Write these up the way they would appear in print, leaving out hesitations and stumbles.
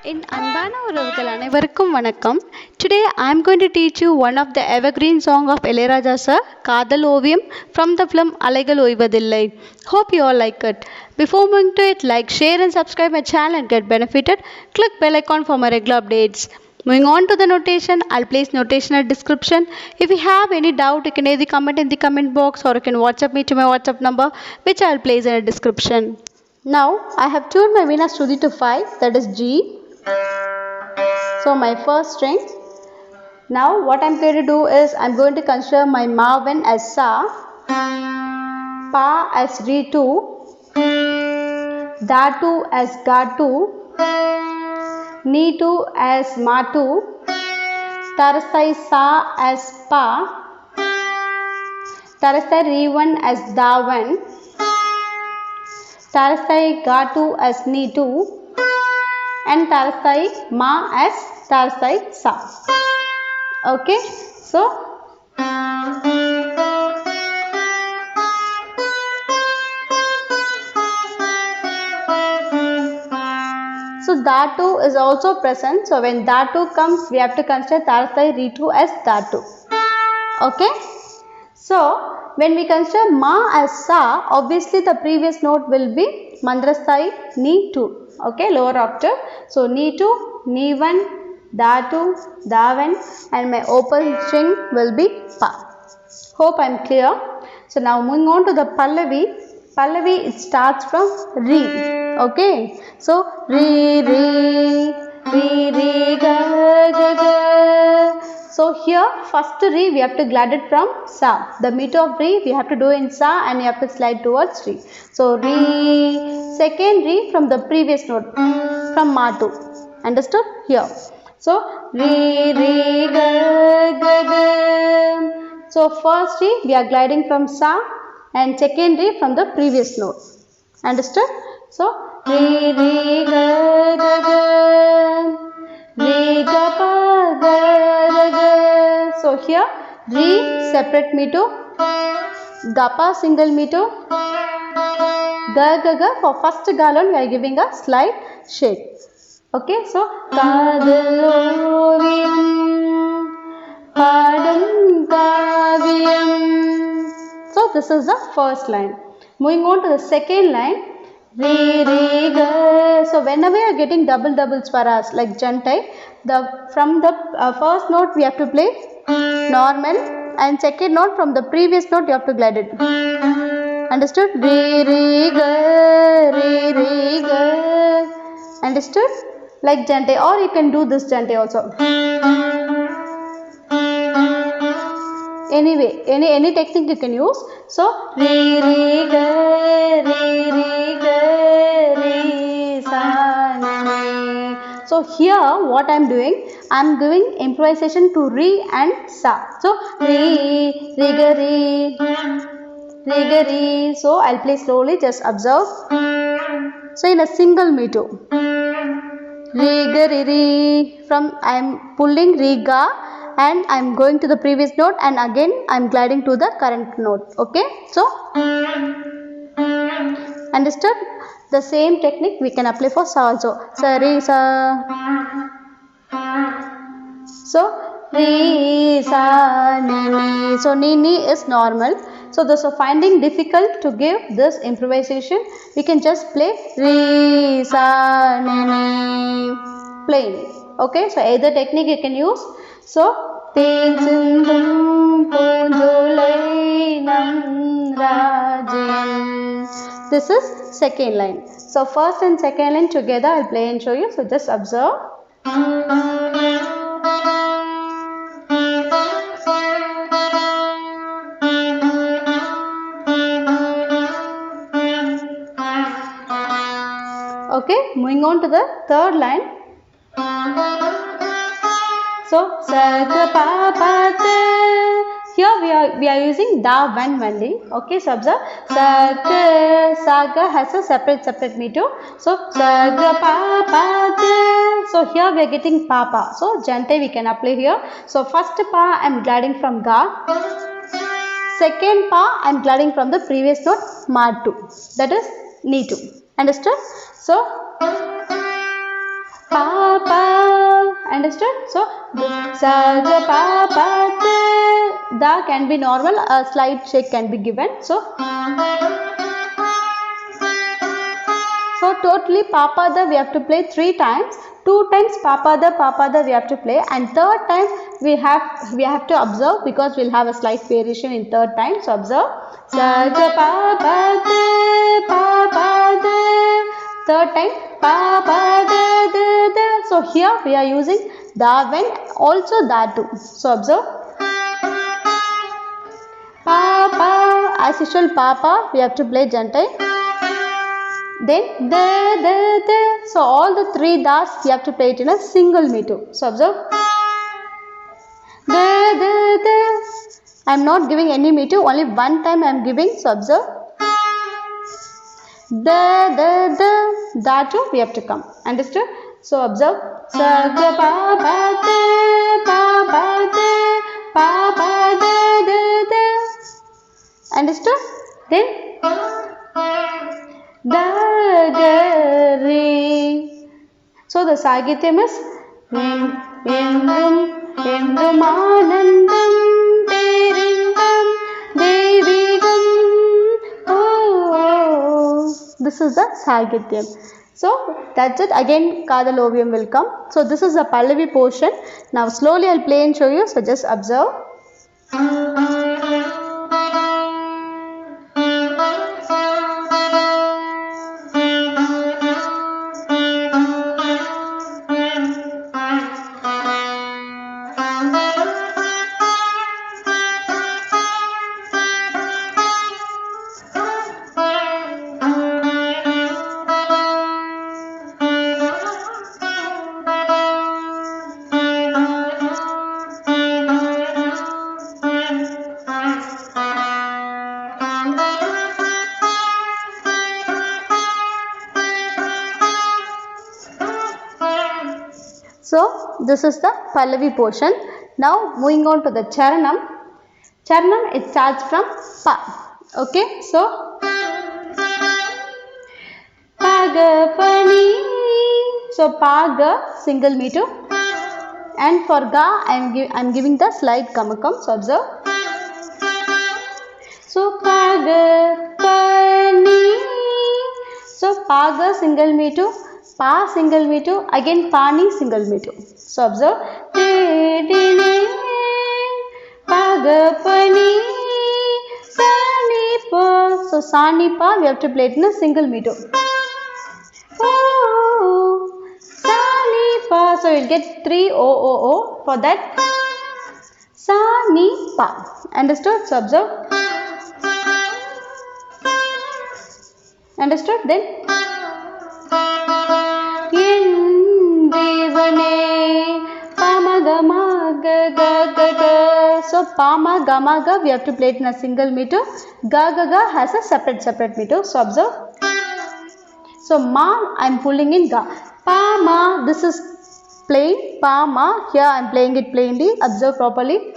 In அன்பான உறவுகள் அனைவருக்கும் வணக்கம். Today I am going to teach you one of the evergreen song of Ilayaraja sir, காதல் ஓவியம் from the film அலைகள் Oivathillai. Hope you all like it. Before moving to it, like, share and subscribe my channel and get benefited. Click bell icon for my regular updates. Moving on to the notation, I'll place notation at description. If you have any doubt, you can either comment in the comment box or you can WhatsApp me to my WhatsApp number, which I'll place in the description. Now I have tuned my Veena Shruti to 5, that is G. So my first string. Now what I'm going to do is I'm going to consider my Ma1 as Sa, Pa as Re2, Da2 as Ga2, Ni2 as Ma2, Tarasai Sa as Pa, Tarasai Re1 as Da1, Tarasai Ga2 as Ni2, and Tarasai Ma as Tarasai Sa. Okay, so Da2 is also present. So when Da2 comes, we have to consider Tarasai Re2 as Da2. Okay, so when we consider Ma as Sa, obviously the previous note will be Mandrasai Ni2. Okay, lower octave. So Ni2, Ni1, Da2, Da1, and my open string will be Pa. Hope I am clear. So now moving on to the Pallavi. Pallavi, it starts from Re. Okay, so Re, Re, Re, Re, Ga, Ga, Ga. So here first Re we have to glide it from Sa. The meter of Re we have to do in Sa and you have to slide towards Re. So Re, second Re from the previous note from Ma2. Understood? Here. So Re, Re, Ga, Ga, Ga. So first Re we are gliding from Sa and second Re from the previous note. Understood? So Re, Re, Ga, Ga, Ga. Re, Ga, Pa, Ga, Ga, Ga. So here Re separate meter, Ga, Pa single meter, Ga, Ga, Ga. For first galon we are giving a slight shake. Okay, so காதல் ஓவியம் பாடும் காவியம். So this is the first line. Moving on to the second line, Re, Re, Ga. So whenever you are getting double swaras like Jantai, from the first note we have to play normal and second note from the previous note you have to glide it. Understood? Re, Re, Ga, Re, Re, Ga. Understood? Like Jantai, or you can do this Jantai also. Anyway, any technique you can use. So Re, Re, Ga, Re, Re, Ga, Re, Sa, Ni. So here what I am doing, I am giving improvisation to Re and Sa. So Re, Re, Ga, Re, Re, Ga, Re. So I'll play slowly, just observe. So in a single meter, Re, Ga, Re, Re. From I am pulling Re, Ga, and I am going to the previous note and again I am gliding to the current note. Okay, so understood? The same technique we can apply for Sa also. Sa, Re, Sa. So Re, Sa, Ni, Ni. So Ni, Ni is normal. So those are finding difficult to give this improvisation, we can just play Re, Sa, Ni, Ni, plain. Okay, so either technique you can use. So Ten Sindhum Ponjolai Nam Rajam. This is second line. So first and second line together I'll play and show you. So just observe. Okay, moving on to the third line. So Sa, Ga, Pa, Pa, Da. Here we are using Da1 only. Okay, so observe. Sa, Ga has a separate meter. So Sa, Ga, Pa, Pa, Da. So here we are getting Pa, Pa. So Jantai we can apply here. So first Pa I am gliding from Ga. Second Pa I am gliding from the previous note Ma2. That is Ni2. Understood? So Pa pa. Understood? So sa ga pa pa da. Da can be normal, a slight shake can be given. So totally papa da we have to play 3 times. 2 times papa da we have to play, and third time we have to observe because we'll have a slight variation in third time. So observe sa ga pa pa da pa pa da. Third time pa pa da da da. So here we are using da when, also da too. So observe pa pa, as usual pa pa we have to play gentile. Then da da da. So all the 3 das you have to play it in a single meter. So observe da da da. I am not giving any meter, only one time I am giving. So observe da da da. Da too we have to come. Understood? So observe sa ga pa pa da pa pa da pa pa da da da. Understood? Then da ga re. So the Sagityam is Endum Anandam Perindam Devigam. Oh, this is the Sagityam. So that's it. Again Kadal Ovyam will come. So this is the Pallavi portion. Now slowly I'll play and show you. So just observe. So this is the Pallavi portion. Now moving on to the Charanam. Charanam, it starts from Pa. Okay, so Pa ga pa ni. So Pa ga single meter, and for ga I am giving the slight gamakam. So observe. So Pa ga pa ni. So Pa ga single meter, Pa single meter, again Pa ni single meter. So observe pa ga pa ni sa ni pa. So sa ni pa we have to play it in a single meter. Oh, sa ni pa. So you'll get 3 o o o for that. Sa ni pa. Understood? So observe. Understood? Then so pa ma ga ma ga we have to play it in a single meter. Ga ga ga has a separate meter. So observe. So ma I am pulling in ga. Pa ma, this is plain. Pa ma, here I am playing it plainly. Observe properly.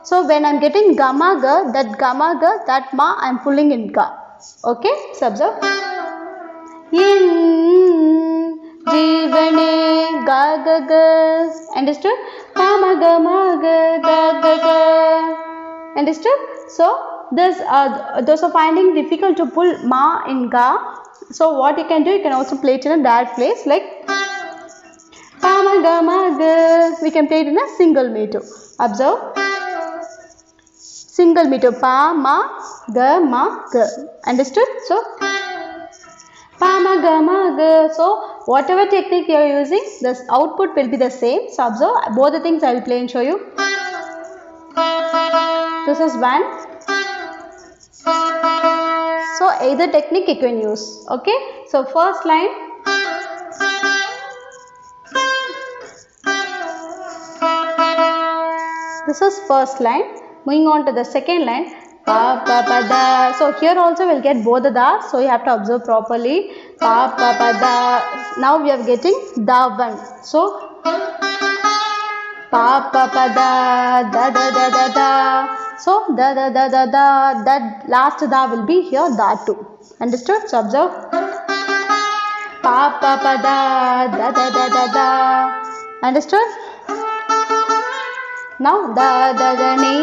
So when I am getting ga ma ga, that ma I am pulling in ga. Okay. So observe. Jivane ga ga ga. Understood? Pa ma ga ga ga ga. Understood? So this those are finding difficult to pull ma in ga. So what you can do, you can also play it in a direct place like pa ma ga. We can play it in a single meter. Observe. Single meter pa ma ga. Understood? So pa ma ga. So whatever technique you are using, the output will be the same. So observe both the things I will play and show you. This is one. So either technique you can use. Okay. So first line. This is first line. Moving on to the second line. Pa pa pa da. So here also we'll get both the da. So you have to observe properly. Pa pa pa da. Now we are getting da one. So pa pa pa da da da da da da. So da da da da da. That last da will be here da two. Understood? So observe. pa pa pa da da da da da da. Understood? Now da da da ni.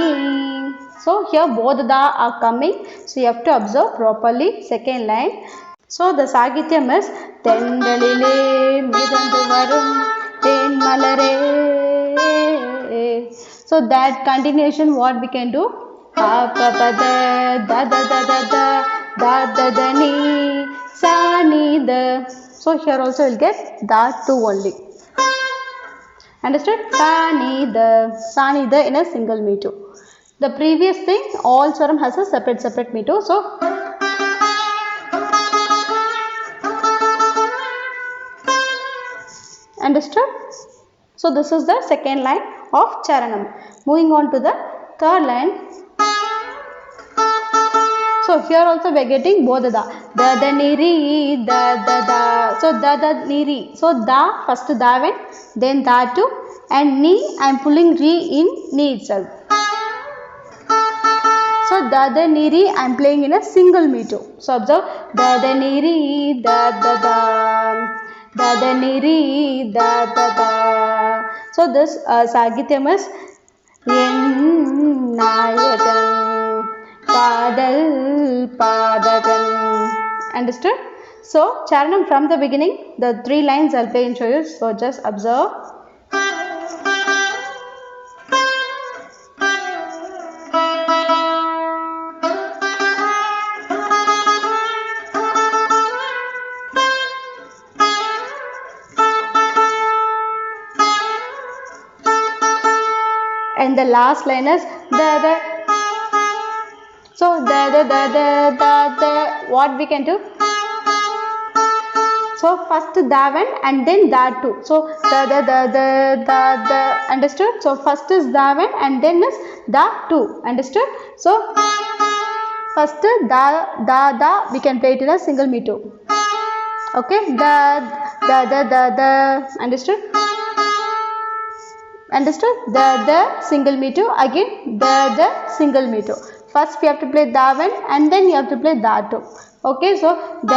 So here both the are coming, so you have to observe properly second line. So the Sagityam is Tendalile Midandu Varum Ten Malare. So that continuation what we can do? Pa pa pa da da da da da da da da da ni sa ni da. So here also we'll get da 2 only. Understood? Sa ni da in a single meter. The previous thing, all swaram has a separate meter. So understood? So this is the second line of Charanam. Moving on to the third line. So here also we are getting both the da ni ri da da da. So da ni ri. So da first da went, then da 2, and ni I am pulling ri in ni itself. So da ni ri I am playing in a single meter. So observe da ni ri da da da. Da ni ri da da da. So this Sagityam is Nayagan Padal Padagan. Understood? So Charanam from the beginning, the 3 lines I'll play and show you. So just observe. And the last line is da. So da. What we can do? So first da one and then da 2. So da. Understood? So first is da one and then is da 2. Understood? So first da we can play it in a single meter. Okay? Da. Understood? Understood? The single meter, again the single meter. First we have to play da 1 and then you have to play da 2. Okay, so the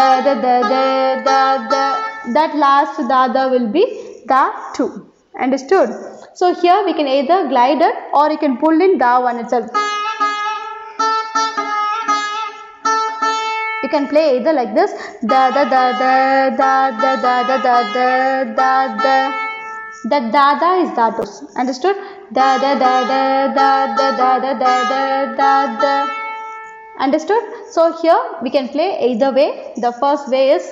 that last da will be da 2. Understood? So here we can either glide it or you can pull in da 1 itself. You can play either like this, da. That da is da 2. Understood? Da. Understood? So here we can play either way. The first way is,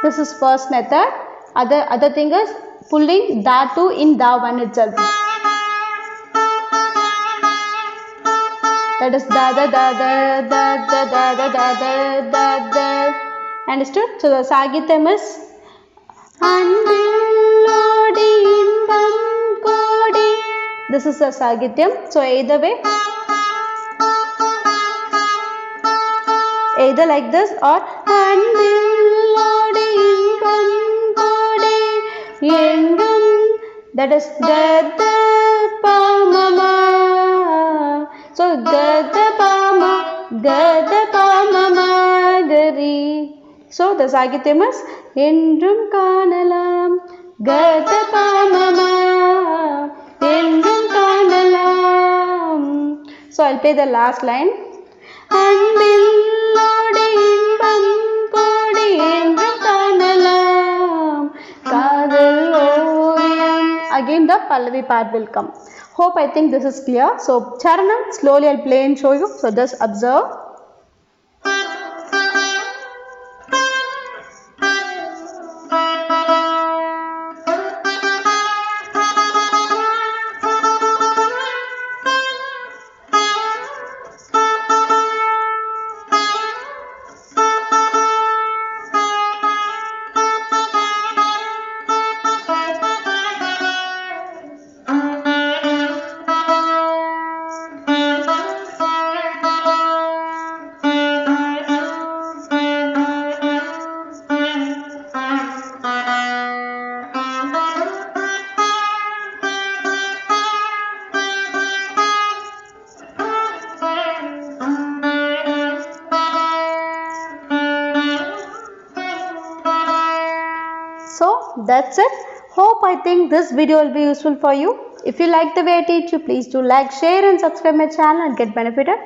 this is first method. Other thing is pulling da 2 in da 1 itself. That is da. Understood? So the Sagityam is Andillodi Inbam Kodi. This is the Sagityam. So either way, either like this or Andillodi Inbam Kodi Yengam. That is Gada Pamama. So Gada Pamama Gari. So the Sagityam is Endrum Kanalam Gadapamama Endrum Kanalam. So I'll play the last line. Andillodi Inbam Kodi Endrum Kanalam Kadal Oviyam. Again the Pallavi part will come. Hope I think this is clear. So Charanam slowly I'll play and show you. So just observe. that's it. Hope I think this video will be useful for you. If you like the way I teach you, please do like, share and subscribe my channel and get benefited.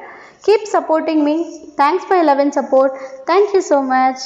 Keep supporting me. Thanks for your love and support. Thank you so much.